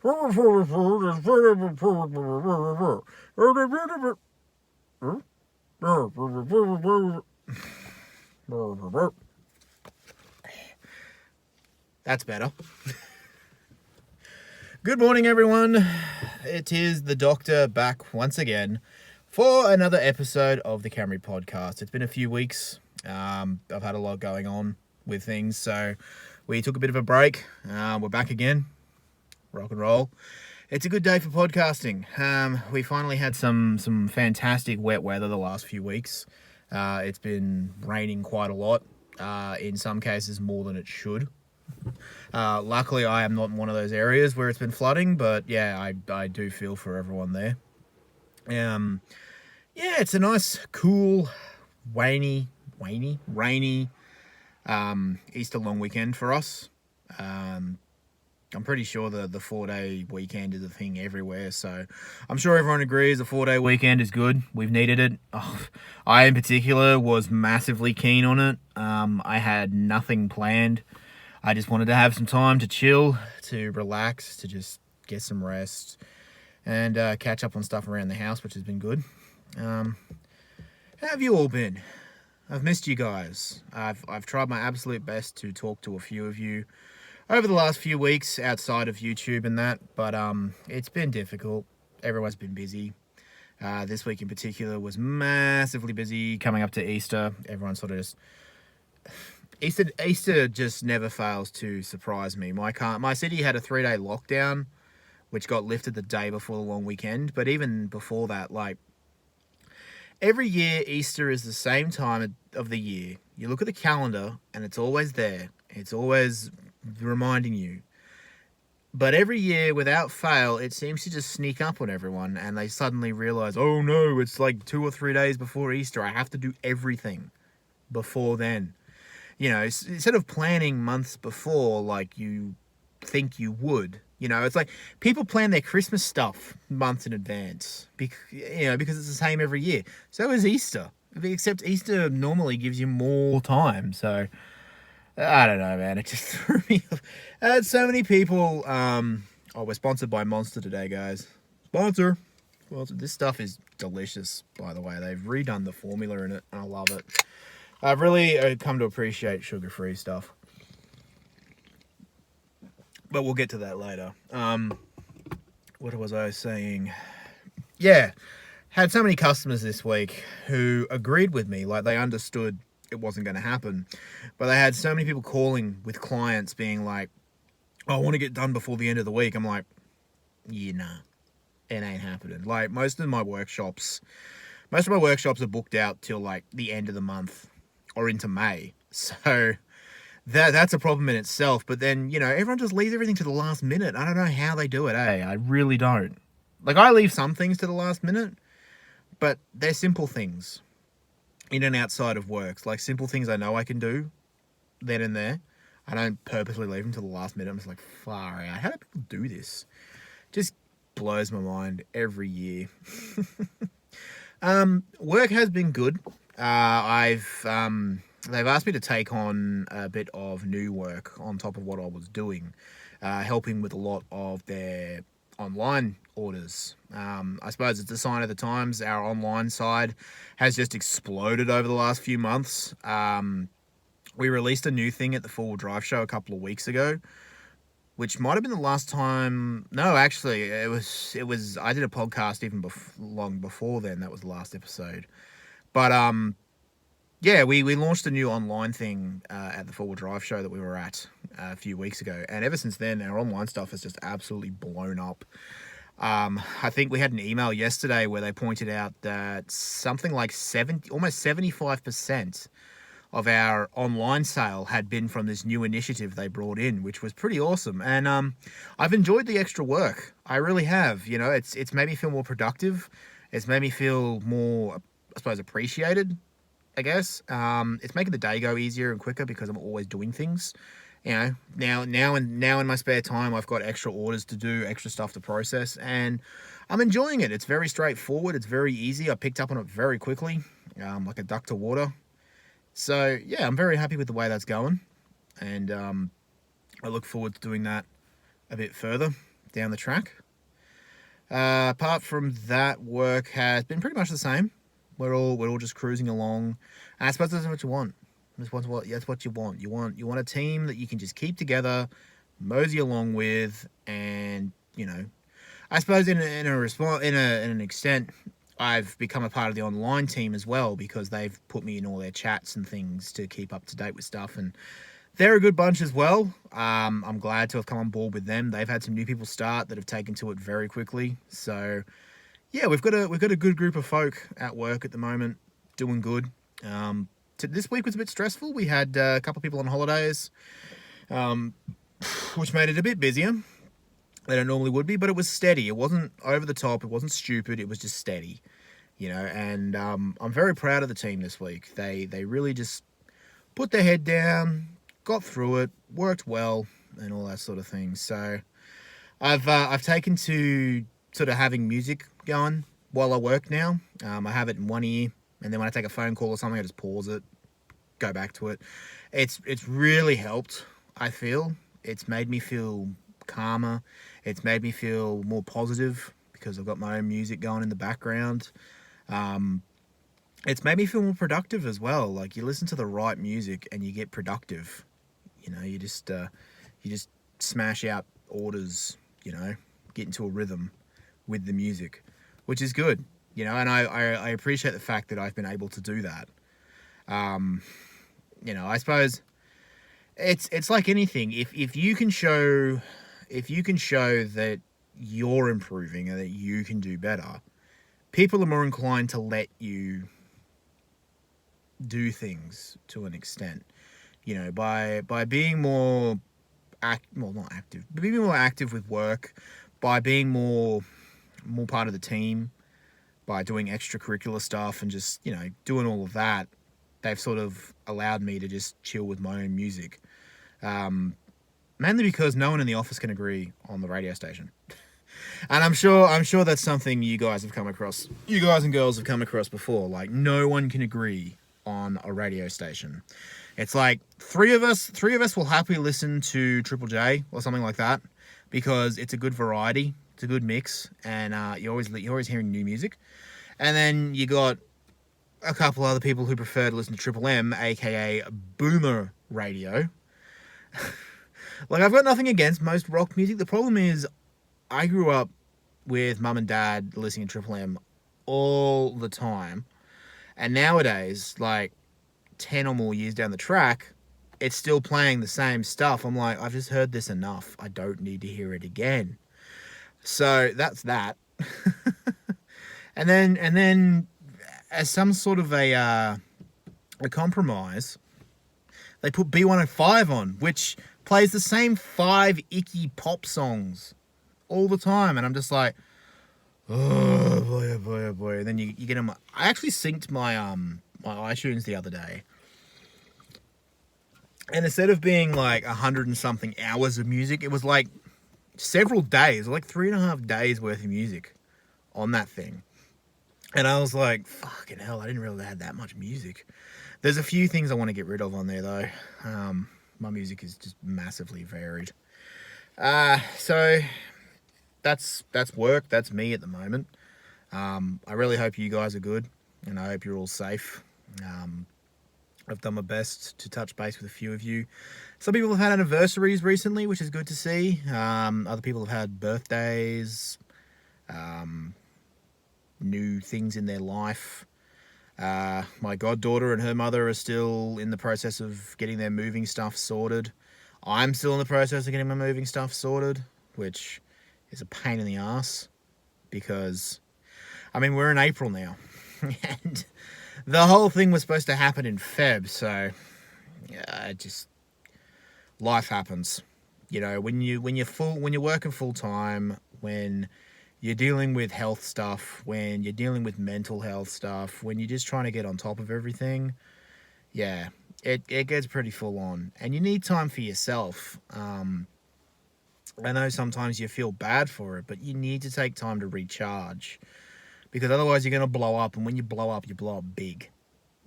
That's better. Good morning, everyone. It is the Doctor back once again for another episode of the Camry Podcast. It's been a few weeks. I've had a lot going on with things, so we took a bit of a break. We're back again. Rock and roll. It's a good day for podcasting. We finally had some fantastic wet weather the last few weeks. It's been raining quite a lot, in some cases more than it should. Luckily, I am not in one of those areas where it's been flooding, but yeah, I do feel for everyone there. Yeah, it's a nice, cool, rainy Easter long weekend for us. I'm pretty sure the 4-day weekend is a thing everywhere, so I'm sure everyone agrees a 4-day weekend is good. We've needed it. I, in particular, was massively keen on it. I had nothing planned. I just wanted to have some time to chill, to relax, to just get some rest, and catch up on stuff around the house, which has been good. How have you all been? I've missed you guys. I've tried my absolute best to talk to a few of you over the last few weeks outside of YouTube and that, but it's been difficult. Everyone's been busy. This week in particular was massively busy coming up to Easter. Everyone sort of just... Easter just never fails to surprise me. My city had a 3-day lockdown, which got lifted the day before the long weekend. But even before that, like, every year Easter is the same time of the year. You look at the calendar and it's always there. It's always reminding you. But every year, without fail, it seems to just sneak up on everyone, and they suddenly realize, oh no, it's like 2 or 3 days before Easter. I have to do everything before then. You know, instead of planning months before like you think you would, you know, it's like people plan their Christmas stuff months in advance, because it's the same every year. So is Easter, except Easter normally gives you more time. So I don't know, man. It just threw me off. I had so many people. We're sponsored by Monster today, guys. Sponsor. This stuff is delicious, by the way. They've redone the formula in it, and I love it. I've really come to appreciate sugar-free stuff. But we'll get to that later. What was I saying? Yeah, had so many customers this week who agreed with me. Like, they understood it wasn't going to happen. But they had so many people calling with clients being like, oh, I want to get done before the end of the week. I'm like, yeah, nah, it ain't happening. Like, most of my workshops are booked out till, like, the end of the month. Or into May. So that's a problem in itself. But then, everyone just leaves everything to the last minute. I don't know how they do it, I really don't. Like, I leave some things to the last minute, but they're simple things in and outside of work. Like, simple things I know I can do then and there. I don't purposely leave them to the last minute. I'm just like, far out. How do people do this? Just blows my mind every year. Work has been good. They've asked me to take on a bit of new work on top of what I was doing, helping with a lot of their online orders. I suppose it's a sign of the times. Our online side has just exploded over the last few months. We released a new thing at the 4-wheel drive show a couple of weeks ago, which might have been the last time. No, actually, it was. I did a podcast even long before then. That was the last episode. But, yeah, we launched a new online thing at the 4-wheel drive show that we were at a few weeks ago. And ever since then, our online stuff has just absolutely blown up. I think we had an email yesterday where they pointed out that something like almost 75% of our online sale had been from this new initiative they brought in, which was pretty awesome. And I've enjoyed the extra work. I really have. It's made me feel more productive. It's made me feel more, I suppose, appreciated, I guess. It's making the day go easier and quicker because I'm always doing things. Now in my spare time, I've got extra orders to do, extra stuff to process, and I'm enjoying it. It's very straightforward. It's very easy. I picked up on it very quickly, like a duck to water. So yeah, I'm very happy with the way that's going, and I look forward to doing that a bit further. down the track. Apart from that, work has been pretty much the same. We're all just cruising along, and I suppose that's what you want. That's what you want. You want a team that you can just keep together, mosey along with, and I suppose in an extent, I've become a part of the online team as well because they've put me in all their chats and things to keep up to date with stuff, and they're a good bunch as well. I'm glad to have come on board with them. They've had some new people start that have taken to it very quickly. So yeah, we've got a good group of folk at work at the moment, doing good. This week was a bit stressful. We had a couple of people on holidays, which made it a bit busier than it normally would be, but it was steady. It wasn't over the top. It wasn't stupid. It was just steady, and I'm very proud of the team this week. They really just put their head down, got through it, worked well, and all that sort of thing. So I've taken to sort of having music going while I work now. I have it in one ear, and then when I take a phone call or something, I just pause it, go back to it. It's really helped, I feel. It's made me feel calmer. It's made me feel more positive because I've got my own music going in the background. It's made me feel more productive as well. Like, you listen to the right music and you get productive. You just smash out orders, get into a rhythm with the music, which is good, and I appreciate the fact that I've been able to do that. I suppose it's like anything. If you can show that you're improving and that you can do better, people are more inclined to let you do things to an extent. By being more not active, but being more active with work, by being more part of the team, by doing extracurricular stuff and just, doing all of that, they've sort of allowed me to just chill with my own music. Mainly because no one in the office can agree on the radio station. And I'm sure that's something you guys have come across. You guys and girls have come across before. Like, no one can agree on a radio station. It's like three of us will happily listen to Triple J or something like that because it's a good variety, it's a good mix, and you're always hearing new music. And then you got a couple other people who prefer to listen to Triple M, aka Boomer Radio. Like, I've got nothing against most rock music. The problem is, I grew up with mum and dad listening to Triple M all the time, and nowadays, like 10 or more years down the track, it's still playing the same stuff. I'm like, I've just heard this enough. I don't need to hear it again. So that's that. and then as some sort of a compromise, they put B105 on, which plays the same 5 icky pop songs all the time. And I'm just like, oh boy, oh boy, oh boy. And then you get them. I actually synced my iTunes the other day, and instead of being like 100 and something hours of music, it was like several days, like 3.5 days worth of music on that thing. And I was like, fucking hell, I didn't realize I had that much music. There's a few things I want to get rid of on there though. My music is just massively varied. So that's work. That's me at the moment. I really hope you guys are good, and I hope you're all safe. I've done my best to touch base with a few of you. Some people have had anniversaries recently, which is good to see. Other people have had birthdays, new things in their life. My goddaughter and her mother are still in the process of getting their moving stuff sorted. I'm still in the process of getting my moving stuff sorted, which is a pain in the ass because, we're in April now, and the whole thing was supposed to happen in Feb, so life happens. When you're working full time, when you're dealing with health stuff, when you're dealing with mental health stuff, when you're just trying to get on top of everything, it gets pretty full on, and you need time for yourself. I know sometimes you feel bad for it, but you need to take time to recharge, because otherwise you're going to blow up, and when you blow up big.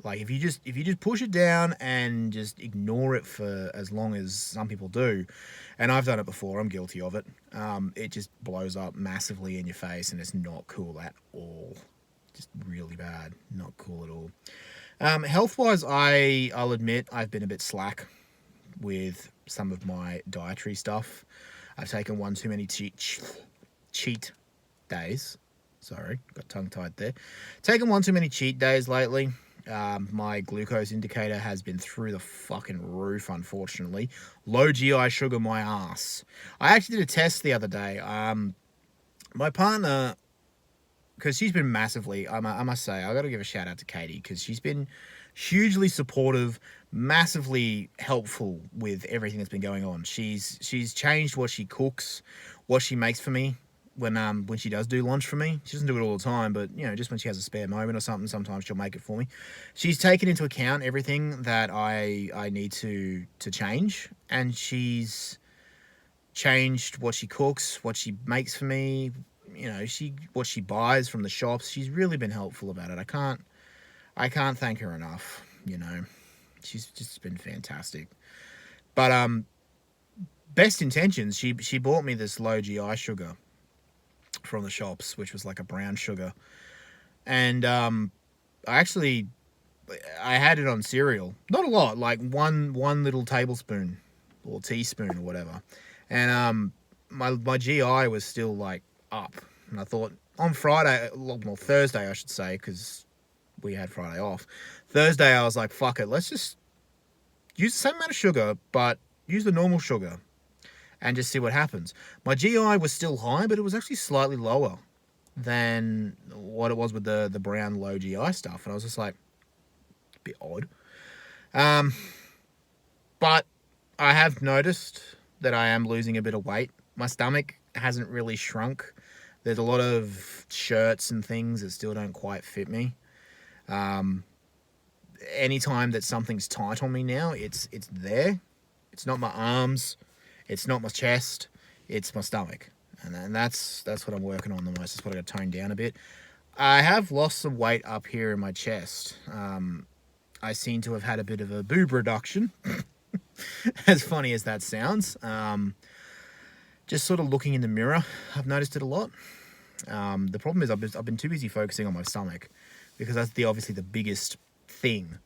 Like if you just push it down and just ignore it for as long as some people do, and I've done it before, I'm guilty of it. It just blows up massively in your face, and it's not cool at all. Just really bad, not cool at all. Health wise, I'll admit I've been a bit slack with some of my dietary stuff. I've taken one too many cheat days. Sorry, got tongue tied there. Taken one too many cheat days lately. My glucose indicator has been through the fucking roof, unfortunately. Low GI sugar, my ass. I actually did a test the other day. My partner, because she's been massively, I must say, I got to give a shout out to Katie, because she's been hugely supportive, massively helpful with everything that's been going on. She's changed what she cooks, what she makes for me when she does do lunch for me. She doesn't do it all the time, but just when she has a spare moment or something, sometimes she'll make it for me. She's taken into account everything that I need to change, and she's changed what she cooks, what she makes for me, what she buys from the shops. She's really been helpful about it. I can't thank her enough. She's just been fantastic. But best intentions, she bought me this low GI sugar from the shops, which was like a brown sugar, and I had it on cereal, not a lot, like one little tablespoon or teaspoon or whatever, and my GI was still like up, and I thought on Friday, well Thursday I should say, because we had Friday off. Thursday I was like, fuck it, let's just use the same amount of sugar, but use the normal sugar and just see what happens. My GI was still high, but it was actually slightly lower than what it was with the brown low GI stuff. And I was just like, a bit odd. But I have noticed that I am losing a bit of weight. My stomach hasn't really shrunk. There's a lot of shirts and things that still don't quite fit me. Anytime that something's tight on me now, it's there. It's not my arms. It's not my chest, it's my stomach. And that's what I'm working on the most. That's what I got to tone down a bit. I have lost some weight up here in my chest. I seem to have had a bit of a boob reduction. As funny as that sounds. Just sort of looking in the mirror, I've noticed it a lot. The problem is I've been too busy focusing on my stomach, because that's obviously the biggest thing.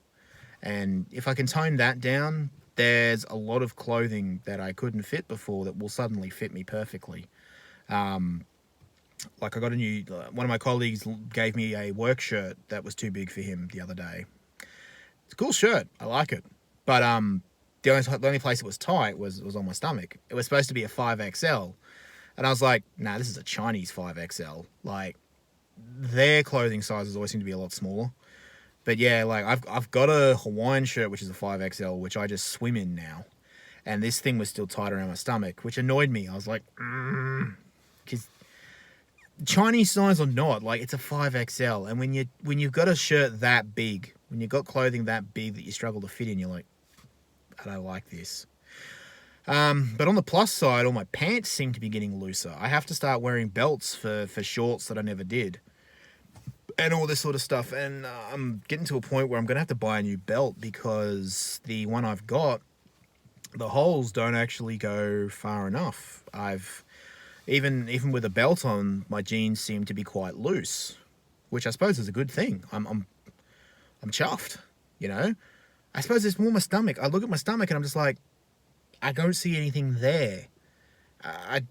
And if I can tone that down, there's a lot of clothing that I couldn't fit before that will suddenly fit me perfectly. Like I got one of my colleagues gave me a work shirt that was too big for him the other day. It's a cool shirt. I like it. But the only place it was tight was on my stomach. It was supposed to be a 5XL. And I was like, nah, this is a Chinese 5XL. Like, their clothing sizes always seem to be a lot smaller. But yeah, like I've got a Hawaiian shirt, which is a 5XL, which I just swim in now. And this thing was still tight around my stomach, which annoyed me. I was like, because Chinese size or not, like it's a 5XL. And when you've got a shirt that big, when you've got clothing that big that you struggle to fit in, you're like, I don't like this. But on the plus side, all my pants seem to be getting looser. I have to start wearing belts for shorts that I never did. And all this sort of stuff. And I'm getting to a point where I'm going to have to buy a new belt, because the one I've got, the holes don't actually go far enough. Even with a belt on, my jeans seem to be quite loose, which I suppose is a good thing. I'm chuffed, I suppose it's more my stomach. I look at my stomach and I'm just like, I don't see anything there. I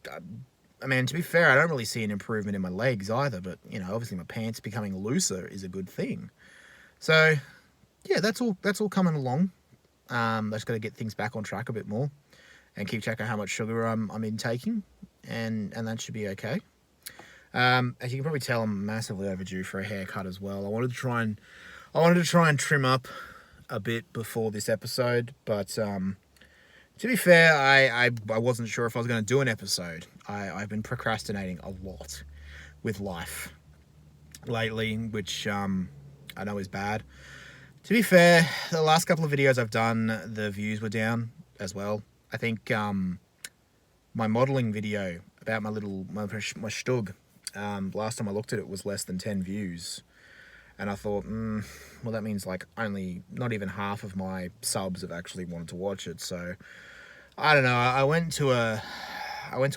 mean, to be fair, I don't really see an improvement in my legs either, but, obviously my pants becoming looser is a good thing. So, yeah, that's all coming along. I just got to get things back on track a bit more and keep track of how much sugar I'm intaking, and that should be okay. As you can probably tell, I'm massively overdue for a haircut as well. I wanted to try and trim up a bit before this episode, but to be fair, I wasn't sure if I was going to do an episode. I've been procrastinating a lot with life lately, which I know is bad. To be fair, the last couple of videos I've done, the views were down as well. I think my modelling video about my stug, last time I looked at it, was less than 10 views. And I thought, well, that means like only not even half of my subs have actually wanted to watch it. So I don't know. I went to a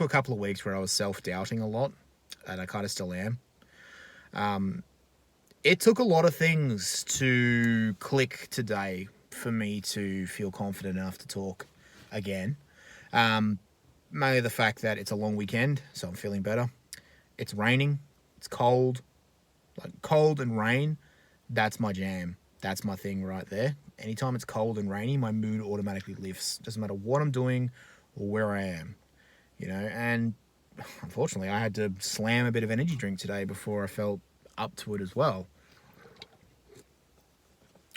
couple of weeks where I was self-doubting a lot, and I kind of still am. It took a lot of things to click today for me to feel confident enough to talk again. Mainly the fact that it's a long weekend, so I'm feeling better. It's raining. It's cold. Like cold and rain, that's my jam. That's my thing right there. Anytime it's cold and rainy, my mood automatically lifts. Doesn't matter what I'm doing or where I am, And unfortunately, I had to slam a bit of energy drink today before I felt up to it as well.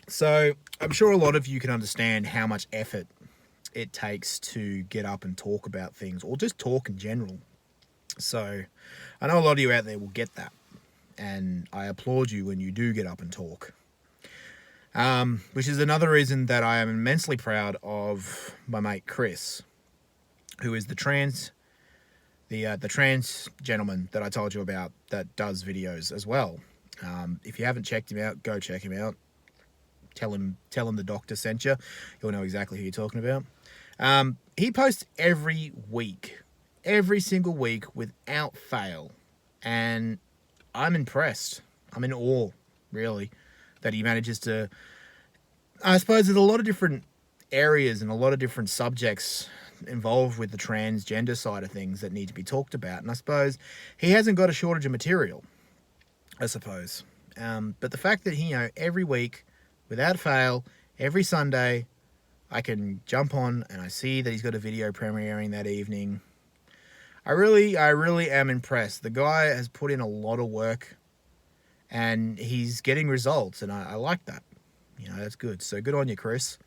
So I'm sure a lot of you can understand how much effort it takes to get up and talk about things, or just talk in general. So I know a lot of you out there will get that, and I applaud you when you do get up and talk. Which is another reason that I am immensely proud of my mate Chris, who is the trans gentleman that I told you about that does videos as well. If you haven't checked him out, go check him out. Tell him the doctor sent you. He'll know exactly who you're talking about. He posts every week, every single week without fail, and I'm impressed. I'm in awe, really, that he manages to. I suppose there's a lot of different areas and a lot of different subjects involved with the transgender side of things that need to be talked about, and I suppose he hasn't got a shortage of material, I suppose. But the fact that he, every week, without fail, every Sunday, I can jump on and I see that he's got a video premiering that evening. I really am impressed. The guy has put in a lot of work and he's getting results, and I like that. That's good. So good on you, Chris.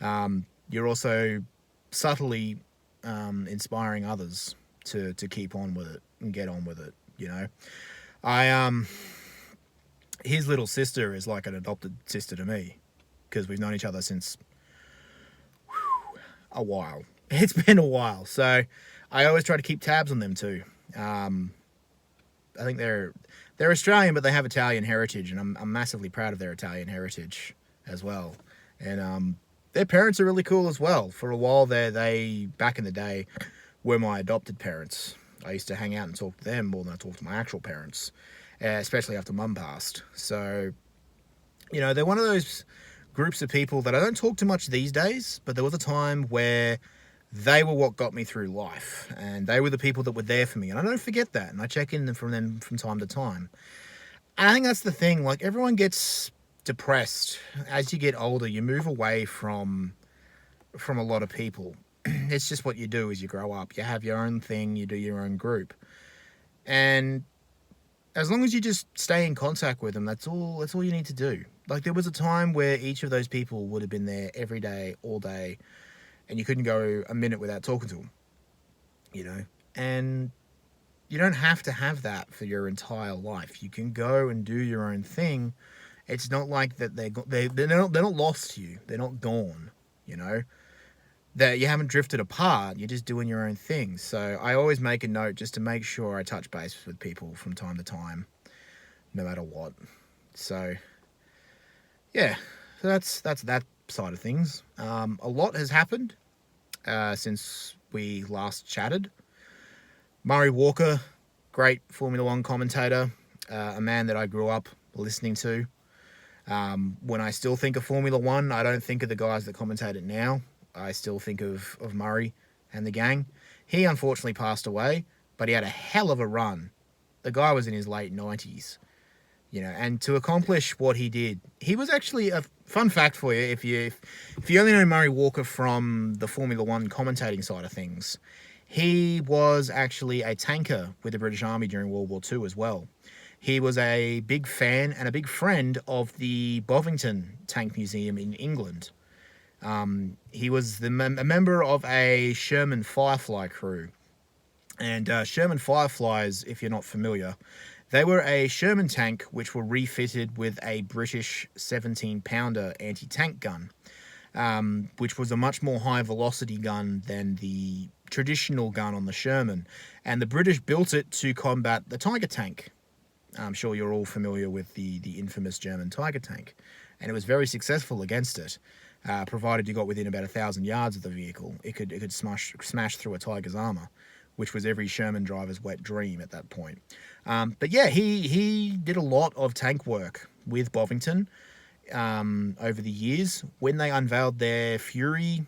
You're also subtly inspiring others to keep on with it and get on with it. His little sister is like an adopted sister to me, because we've known each other since a while. It's been a while, so I always try to keep tabs on them too. I think they're Australian, but they have Italian heritage, and I'm massively proud of their Italian heritage as well. And their parents are really cool as well. For a while there, they back in the day were my adopted parents. I used to hang out and talk to them more than I talked to my actual parents, especially after Mum passed. So, they're one of those groups of people that I don't talk to much these days, but there was a time where they were what got me through life, and they were the people that were there for me, and I don't forget that, and I check in from them from time to time. And I think that's the thing, like, everyone gets depressed as you get older. You move away from a lot of people. It's just what you do as you grow up. You have your own thing, you do your own group, and as long as you just stay in contact with them, that's all you need to do. Like, there was a time where each of those people would have been there every day, all day, and you couldn't go a minute without talking to them, and you don't have to have that for your entire life. You can go and do your own thing. It's not like that they're not lost to you. They're not gone, that you haven't drifted apart. You're just doing your own thing. So I always make a note just to make sure I touch base with people from time to time, no matter what. So yeah, so that's that side of things. A lot has happened since we last chatted. Murray Walker, great Formula One commentator, a man that I grew up listening to. When I still think of Formula One, I don't think of the guys that commentate it now. I still think of Murray and the gang. He unfortunately passed away, but he had a hell of a run. The guy was in his late 90s, and to accomplish what he did, he was actually a fun fact for you. If you only know Murray Walker from the Formula One commentating side of things, he was actually a tanker with the British Army during World War II as well. He was a big fan and a big friend of the Bovington Tank Museum in England. He was a member of a Sherman Firefly crew. And Sherman Fireflies, if you're not familiar, they were a Sherman tank which were refitted with a British 17-pounder anti-tank gun, which was a much more high-velocity gun than the traditional gun on the Sherman. And the British built it to combat the Tiger tank. I'm sure you're all familiar with the infamous German Tiger tank, and it was very successful against it. Provided you got within about 1,000 yards of the vehicle, it could smash through a Tiger's armor, which was every Sherman driver's wet dream at that point. But yeah, he did a lot of tank work with Bovington over the years. When they unveiled their Fury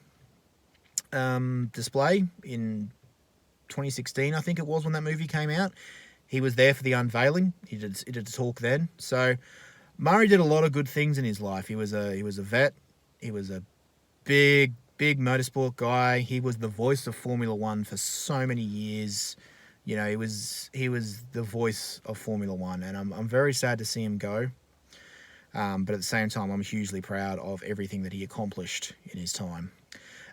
display in 2016, I think it was, when that movie came out, he was there for the unveiling. He did a talk then. So Murray did a lot of good things in his life. He was a vet. He was a big motorsport guy. He was the voice of Formula One for so many years. You know, he was the voice of Formula One, and I'm very sad to see him go. But at the same time, I'm hugely proud of everything that he accomplished in his time.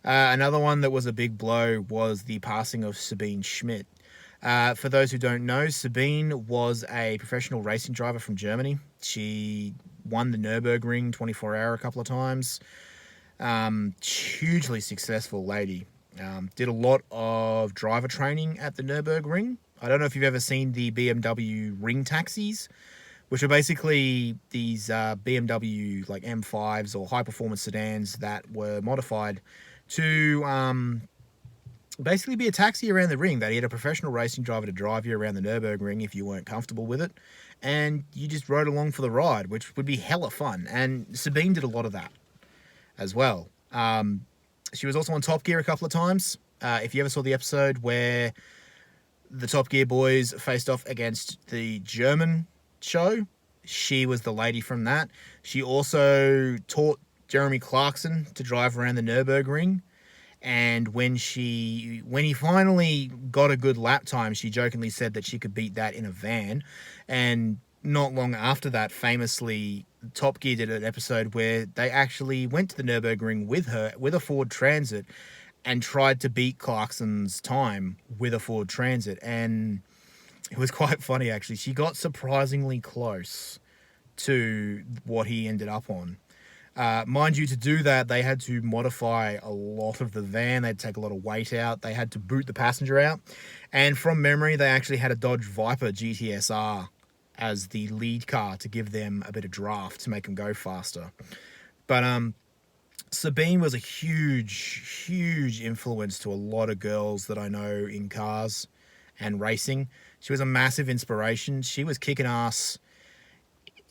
Another one that was a big blow was the passing of Sabine Schmidt. For those who don't know, Sabine was a professional racing driver from Germany. She won the Nürburgring 24-hour a couple of times. Hugely successful lady. Did a lot of driver training at the Nürburgring. I don't know if you've ever seen the BMW ring taxis, which are basically these BMW like M5s or high-performance sedans that were modified to basically be a taxi around the ring. They had a professional racing driver to drive you around the Nürburgring if you weren't comfortable with it, and you just rode along for the ride, which would be hella fun. And Sabine did a lot of that as well. She was also on Top Gear a couple of times. If you ever saw the episode where the Top Gear boys faced off against the German show, she was the lady from that. She also taught Jeremy Clarkson to drive around the Nürburgring. And when he finally got a good lap time, she jokingly said that she could beat that in a van. And not long after that, famously, Top Gear did an episode where they actually went to the Nürburgring with her, with a Ford Transit, and tried to beat Clarkson's time with a Ford Transit. And it was quite funny, actually. She got surprisingly close to what he ended up on. Mind you, to do that, they had to modify a lot of the van. They had to take a lot of weight out. They had to boot the passenger out. And from memory, they actually had a Dodge Viper GTSR as the lead car to give them a bit of draft to make them go faster. But Sabine was a huge influence to a lot of girls that I know in cars and racing. She was a massive inspiration. She was kicking ass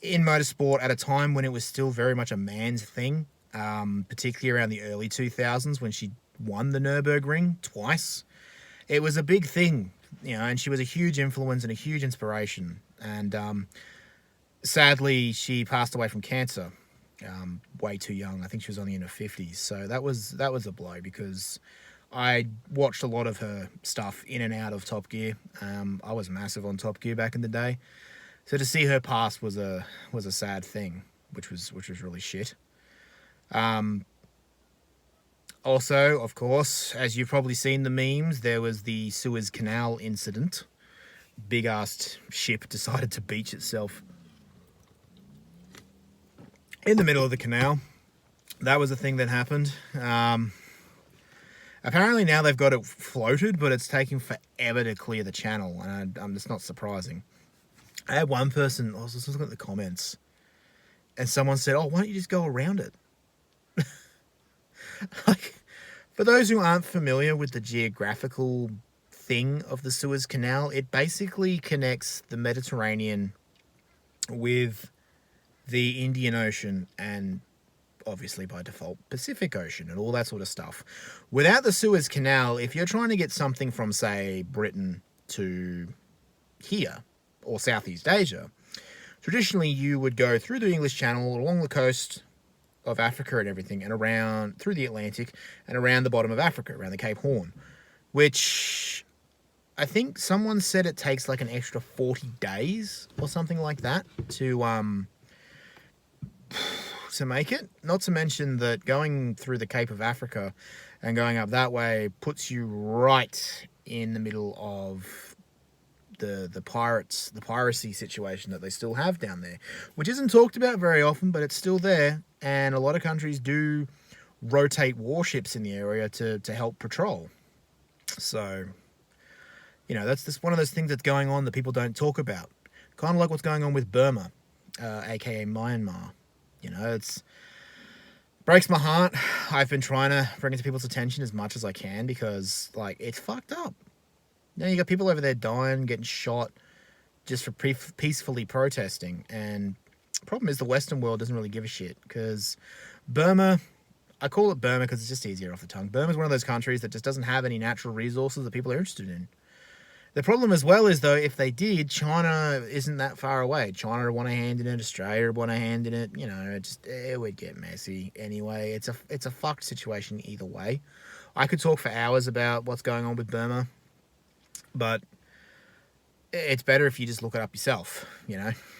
in motorsport at a time when it was still very much a man's thing, particularly around the early 2000s when she won the Nürburgring twice. It was a big thing, you know, and she was a huge influence and a huge inspiration. And sadly, she passed away from cancer way too young. I think she was only in her 50s. So that was a blow, because I watched a lot of her stuff in and out of Top Gear. I was massive on Top Gear back in the day. So to see her pass was a sad thing, which was really shit. Also, of course, as you've probably seen the memes, there was the Suez Canal incident. Big ass ship decided to beach itself in the middle of the canal. That was a thing that happened. Apparently now they've got it floated, but it's taking forever to clear the channel, and it's not surprising. I had one person, I was just looking at the comments, and someone said, "Oh, why don't you just go around it?" Like, for those who aren't familiar with the geographical thing of the Suez Canal, it basically connects the Mediterranean with the Indian Ocean and obviously by default Pacific Ocean and all that sort of stuff. Without the Suez Canal, if you're trying to get something from, say, Britain to here, or Southeast Asia, traditionally you would go through the English Channel, along the coast of Africa and everything, and around through the Atlantic and around the bottom of Africa, around the Cape Horn, which I think someone said it takes like an extra 40 days or something like that to make it. Not to mention that going through the Cape of Africa and going up that way puts you right in the middle of the piracy situation that they still have down there, which isn't talked about very often, but it's still there, and a lot of countries do rotate warships in the area to help patrol. So, you know, that's just one of those things that's going on that people don't talk about. Kind of like what's going on with Burma, aka Myanmar. It's breaks my heart. I've been trying to bring it to people's attention as much as I can because, like, it's fucked up. You got people over there dying, getting shot just for peacefully protesting. And the problem is the Western world doesn't really give a shit because Burma, I call it Burma because it's just easier off the tongue. Burma's one of those countries that just doesn't have any natural resources that people are interested in. The problem as well is, though, if they did, China isn't that far away. China would want a hand in it. Australia would want a hand in it. It would get messy anyway. It's a fucked situation either way. I could talk for hours about what's going on with Burma, but it's better if you just look it up yourself.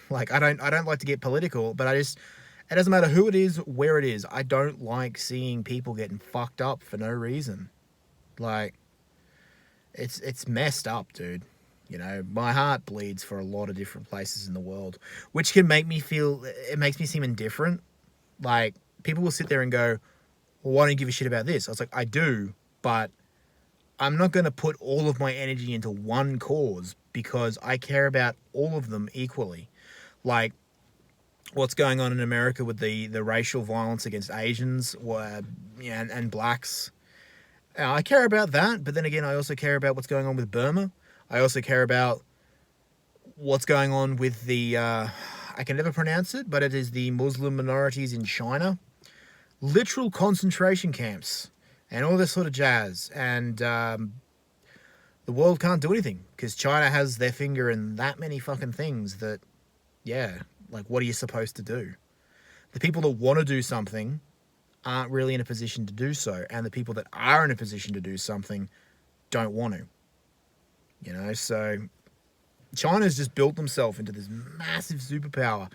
Like I don't like to get political, but it doesn't matter who it is, where it is. I don't like seeing people getting fucked up for no reason. Like, it's messed up, dude. My heart bleeds for a lot of different places in the world, which can make me feel, it makes me seem indifferent. Like, people will sit there and go, well, why don't you give a shit about this? I was like, I do, but I'm not going to put all of my energy into one cause because I care about all of them equally. Like, what's going on in America with the racial violence against Asians and blacks. I care about that, but then again, I also care about what's going on with Burma. I also care about what's going on with the, I can never pronounce it, but it is the Muslim minorities in China. Literal concentration camps and all this sort of jazz. And the world can't do anything because China has their finger in that many fucking things that, like, what are you supposed to do? The people that want to do something aren't really in a position to do so, and the people that are in a position to do something don't want to. So China's just built themselves into this massive superpower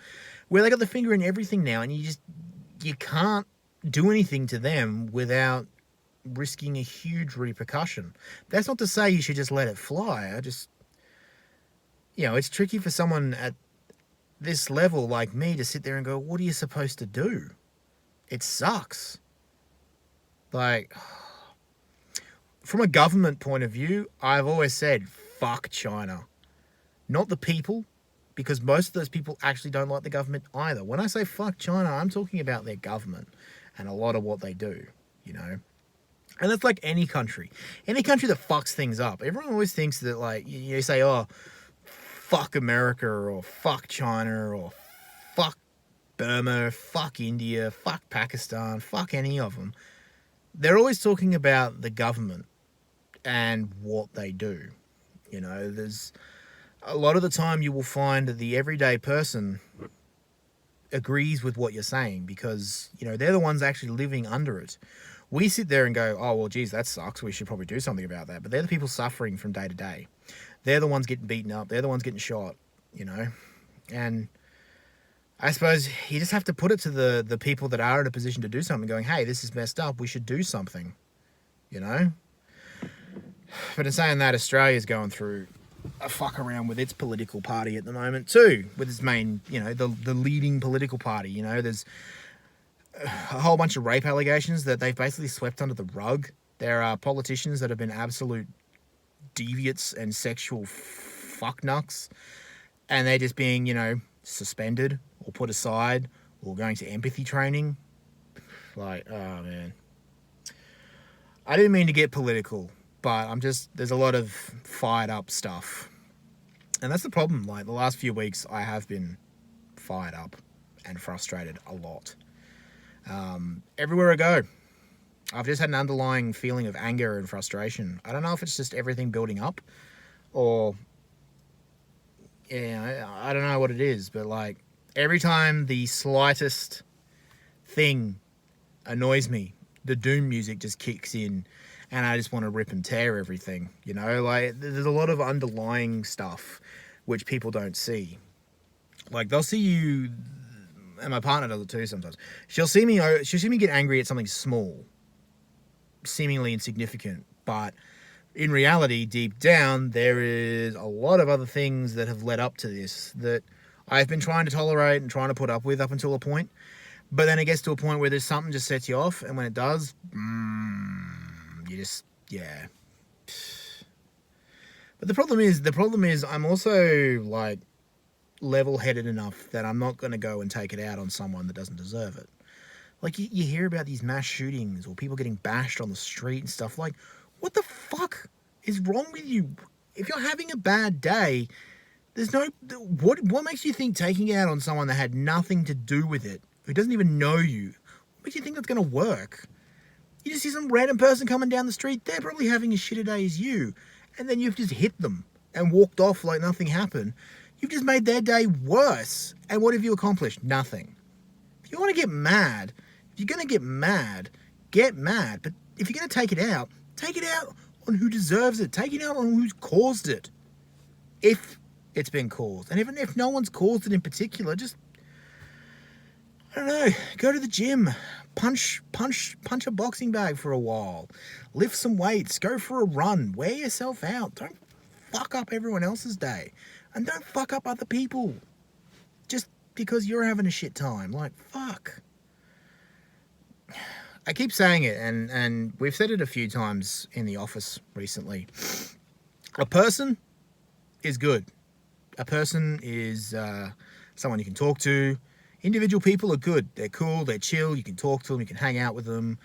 where they got the finger in everything now, and you can't do anything to them without risking a huge repercussion. That's not to say you should just let it fly. It's tricky for someone at this level like me to sit there and go, what are you supposed to do? It sucks. Like, from a government point of view, I've always said, fuck China. Not the people, because most of those people actually don't like the government either. When I say fuck China, I'm talking about their government and a lot of what they do, And that's like any country. Any country that fucks things up. Everyone always thinks that, like, you say, oh, fuck America, or fuck China, or fuck Burma, fuck India, fuck Pakistan, fuck any of them. They're always talking about the government and what they do. There's a lot of the time you will find that the everyday person agrees with what you're saying because, they're the ones actually living under it. We sit there and go, oh, well, geez, that sucks. We should probably do something about that. But they're the people suffering from day to day. They're the ones getting beaten up. They're the ones getting shot, And I suppose you just have to put it to the people that are in a position to do something, going, hey, this is messed up. We should do something, But in saying that, Australia's going through a fuck around with its political party at the moment too, with its main, the leading political party. There's a whole bunch of rape allegations that they've basically swept under the rug. There are politicians that have been absolute deviates and sexual fucknucks, and they're just being, suspended or put aside or going to empathy training. Like, oh man. I didn't mean to get political, but there's a lot of fired up stuff. And that's the problem. Like, the last few weeks, I have been fired up and frustrated a lot. Everywhere I go, I've just had an underlying feeling of anger and frustration. I don't know if it's just everything building up or, I don't know what it is, but like every time the slightest thing annoys me, the doom music just kicks in and I just want to rip and tear everything, like there's a lot of underlying stuff which people don't see. Like, they'll see you, and my partner does it too sometimes. She'll see me get angry at something small, seemingly insignificant, but in reality, deep down, there is a lot of other things that have led up to this that I've been trying to tolerate and trying to put up with up until a point. But then it gets to a point where there's something just sets you off, and when it does, you just, yeah. But the problem is I'm also, like, level-headed enough that I'm not going to go and take it out on someone that doesn't deserve it. Like, you hear about these mass shootings or people getting bashed on the street and stuff. Like, what the fuck is wrong with you? If you're having a bad day, there's no... What makes you think taking it out on someone that had nothing to do with it, who doesn't even know you, what makes you think that's going to work? You just see some random person coming down the street, they're probably having as shit a day as you, and then you've just hit them and walked off like nothing happened. You've just made their day worse. And what have you accomplished? Nothing. If you want to get mad, if you're going to get mad. But if you're going to take it out on who deserves it. Take it out on who's caused it. If it's been caused. And even if no one's caused it in particular, just, I don't know, go to the gym. Punch a boxing bag for a while. Lift some weights. Go for a run. Wear yourself out. Don't fuck up everyone else's day. And don't fuck up other people. Just because you're having a shit time. Like, fuck. I keep saying it, and we've said it a few times in the office recently. A person is good. A person is someone you can talk to. Individual people are good. They're cool. They're chill. You can talk to them. You can hang out with them.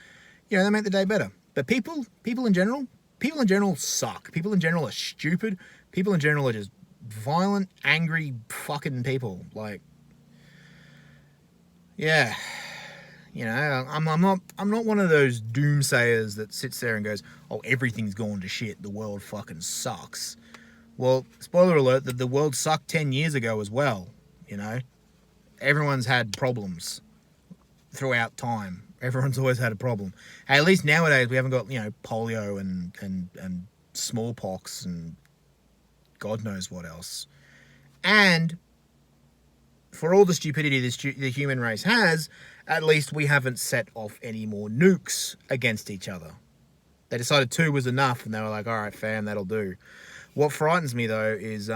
You know, they make the day better. But people in general suck. People in general are stupid. People in general are just violent, angry, fucking people. Like, yeah. You know, I'm not one of those doomsayers that sits there and goes, oh, everything's going to shit. The world fucking sucks. Well, spoiler alert, that the world sucked 10 years ago as well, you know. Everyone's had problems throughout time. Everyone's always had a problem. Hey, at least nowadays we haven't got, you know, polio and smallpox and God knows what else. And for all the stupidity the human race has, at least we haven't set off any more nukes against each other. They decided 2 was enough, and they were like, all right, fam, that'll do. What frightens me, though, is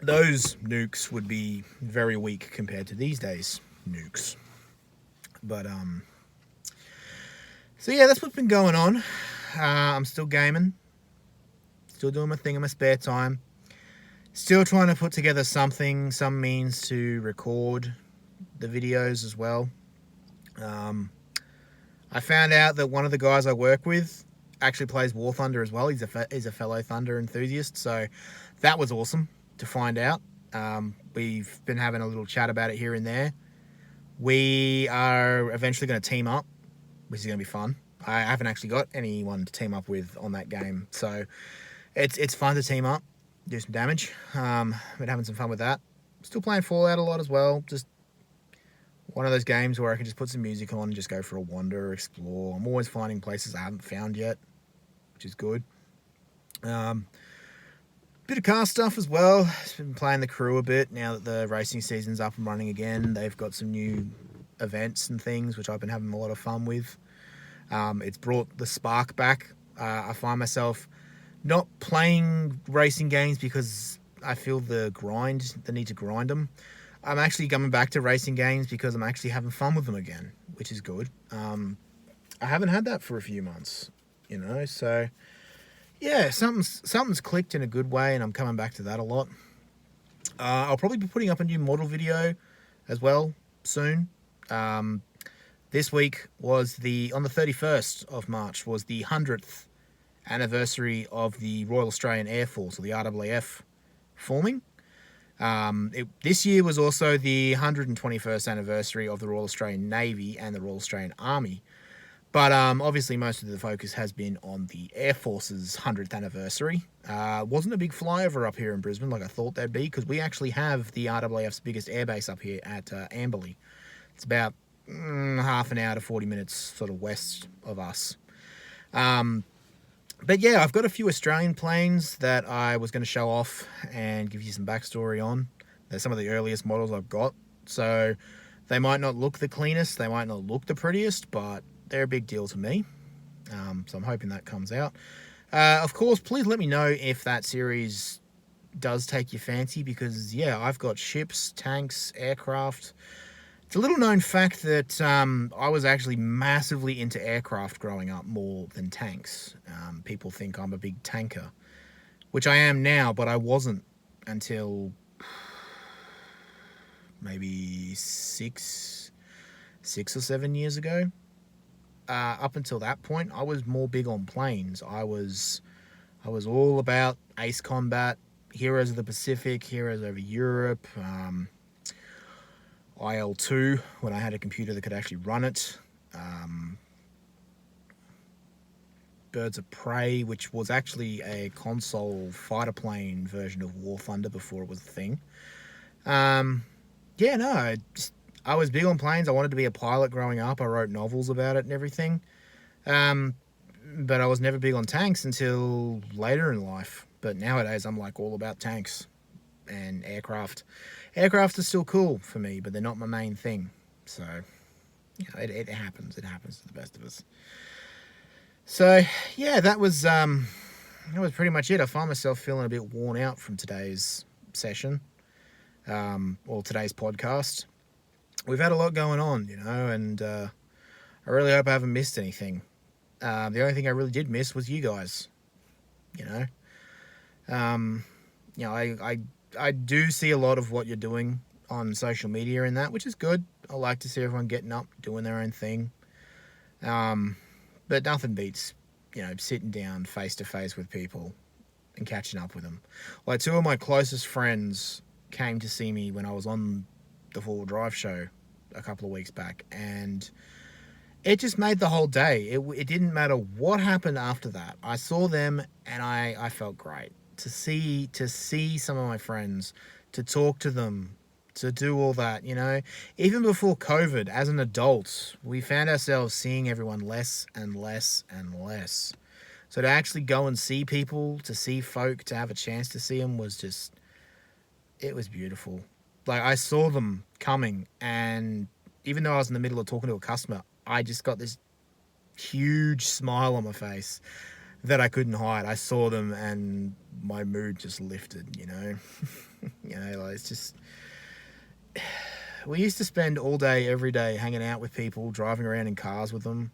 those nukes would be very weak compared to these days' nukes. But, so yeah, that's what's been going on. I'm still gaming. Still doing my thing in my spare time. Still trying to put together some means to record the videos as well. I found out that one of the guys I work with actually plays War Thunder as well. He's a fellow Thunder enthusiast, so that was awesome to find out. We've been having a little chat about it here and there. We are eventually going to team up, which is going to be fun. I haven't actually got anyone to team up with on that game, so it's fun to team up. Do some damage. Been having some fun with that. Still playing Fallout a lot as well. Just one of those games where I can just put some music on and just go for a wander, explore. I'm always finding places I haven't found yet, which is good. Bit of car stuff as well. Just been playing the crew a bit now that the racing season's up and running again. They've got some new events and things, which I've been having a lot of fun with. It's brought the spark back. I find myself not playing racing games because I feel the need to grind them. I'm actually coming back to racing games because I'm actually having fun with them again, which is good. I haven't had that for a few months, you know, so yeah, something's clicked in a good way, and I'm coming back to that a lot. I'll probably be putting up a new model video as well soon. This week was on the 31st of March was the 100th anniversary of the Royal Australian Air Force, or the RAAF, forming. This year was also the 121st anniversary of the Royal Australian Navy and the Royal Australian Army. But obviously most of the focus has been on the Air Force's 100th anniversary. Wasn't a big flyover up here in Brisbane like I thought they'd be, because we actually have the RAAF's biggest airbase up here at Amberley. It's about half an hour to 40 minutes sort of west of us. But yeah, I've got a few Australian planes that I was going to show off and give you some backstory on. They're some of the earliest models I've got. So they might not look the cleanest, they might not look the prettiest, but they're a big deal to me. So I'm hoping that comes out. Of course, please let me know if that series does take your fancy, because yeah, I've got ships, tanks, aircraft. It's a little known fact that I was actually massively into aircraft growing up more than tanks. People think I'm a big tanker, which I am now, but I wasn't until maybe 6 or 7 years ago. Up until that point, I was more big on planes. I was all about ace combat, Heroes of the Pacific, Heroes over Europe, IL-2 when I had a computer that could actually run it. Birds of Prey, which was actually a console fighter plane version of War Thunder before it was a thing. I was big on planes. I wanted to be a pilot growing up. I wrote novels about it and everything. But I was never big on tanks until later in life. But nowadays, I'm like all about tanks and aircraft. Aircraft are still cool for me, but they're not my main thing. So, it happens. It happens to the best of us. So, yeah, that was pretty much it. I find myself feeling a bit worn out from today's session, or today's podcast. We've had a lot going on, and I really hope I haven't missed anything. The only thing I really did miss was you guys, I do see a lot of what you're doing on social media and that, which is good. I like to see everyone getting up, doing their own thing. But nothing beats, sitting down face to face with people and catching up with them. Like, two of my closest friends came to see me when I was on the 4-wheel drive show a couple of weeks back, and it just made the whole day. It didn't matter what happened after that. I saw them and I felt great. To see some of my friends, to talk to them, to do all that, Even before COVID, as an adult, we found ourselves seeing everyone less and less and less. So to actually go and see people, to see folk, to have a chance to see them it was beautiful. Like, I saw them coming, and even though I was in the middle of talking to a customer, I just got this huge smile on my face that I couldn't hide. I saw them and my mood just lifted, it's just... We used to spend all day, every day, hanging out with people, driving around in cars with them.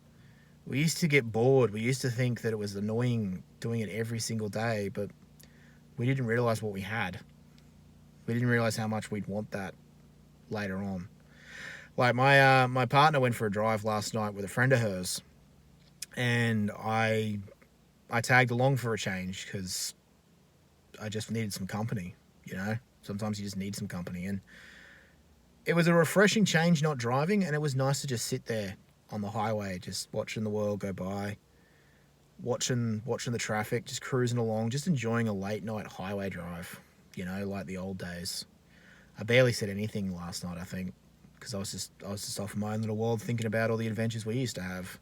We used to get bored. We used to think that it was annoying doing it every single day, but we didn't realize what we had. We didn't realize how much we'd want that later on. Like, my partner went for a drive last night with a friend of hers, and I tagged along for a change because I just needed some company, Sometimes you just need some company, and it was a refreshing change not driving, and it was nice to just sit there on the highway, just watching the world go by, watching the traffic, just cruising along, just enjoying a late night highway drive, like the old days. I barely said anything last night, I think, because I was just off in my own little world thinking about all the adventures we used to have.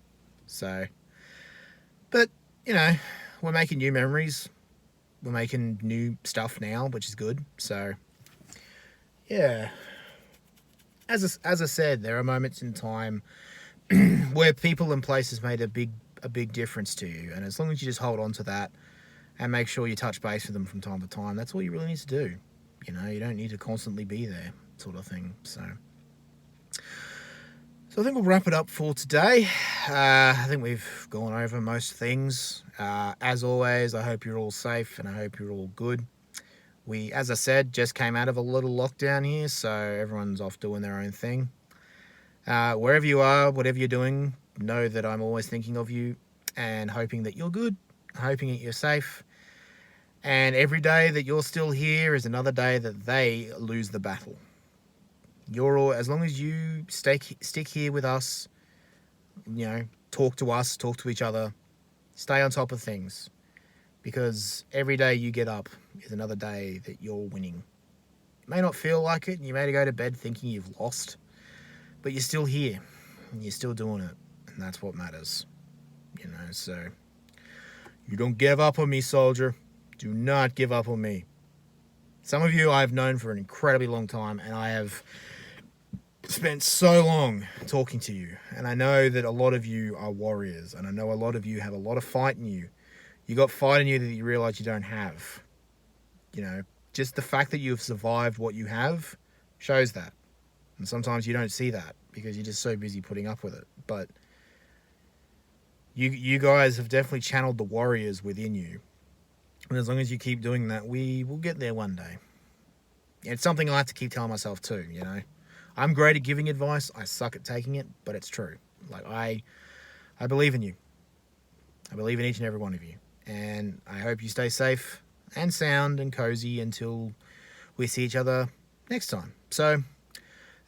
So, but, we're making new memories. We're making new stuff now, which is good. So, yeah. As I said, there are moments in time where people and places made a big difference to you, and as long as you just hold on to that and make sure you touch base with them from time to time, that's all you really need to do. You don't need to constantly be there, sort of thing. So I think we'll wrap it up for today. I think we've gone over most things. As always, I hope you're all safe and I hope you're all good. We, as I said, just came out of a little lockdown here, so everyone's off doing their own thing. Wherever you are, whatever you're doing, know that I'm always thinking of you and hoping that you're good, hoping that you're safe. And every day that you're still here is another day that they lose the battle. As long as you stick here with us, talk to us, talk to each other, stay on top of things. Because every day you get up is another day that you're winning. You may not feel like it, and you may go to bed thinking you've lost, but you're still here, and you're still doing it, and that's what matters. So you don't give up on me, soldier. Do not give up on me. Some of you I've known for an incredibly long time, and I have spent so long talking to you, and I know that a lot of you are warriors, and I know a lot of you have a lot of fight in you. You got fight in you that you realize you don't have. Just the fact that you've survived what you have shows that. And sometimes you don't see that because you're just so busy putting up with it. But you guys have definitely channeled the warriors within you. And as long as you keep doing that, we will get there one day. It's something I have to keep telling myself too, I'm great at giving advice. I suck at taking it, but it's true. Like, I believe in you. I believe in each and every one of you. And I hope you stay safe and sound and cozy until we see each other next time. So,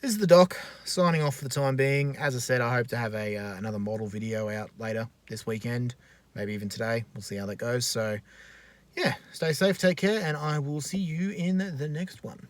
this is the Doc, signing off for the time being. As I said, I hope to have another model video out later this weekend, maybe even today. We'll see how that goes. So, yeah, stay safe, take care, and I will see you in the next one.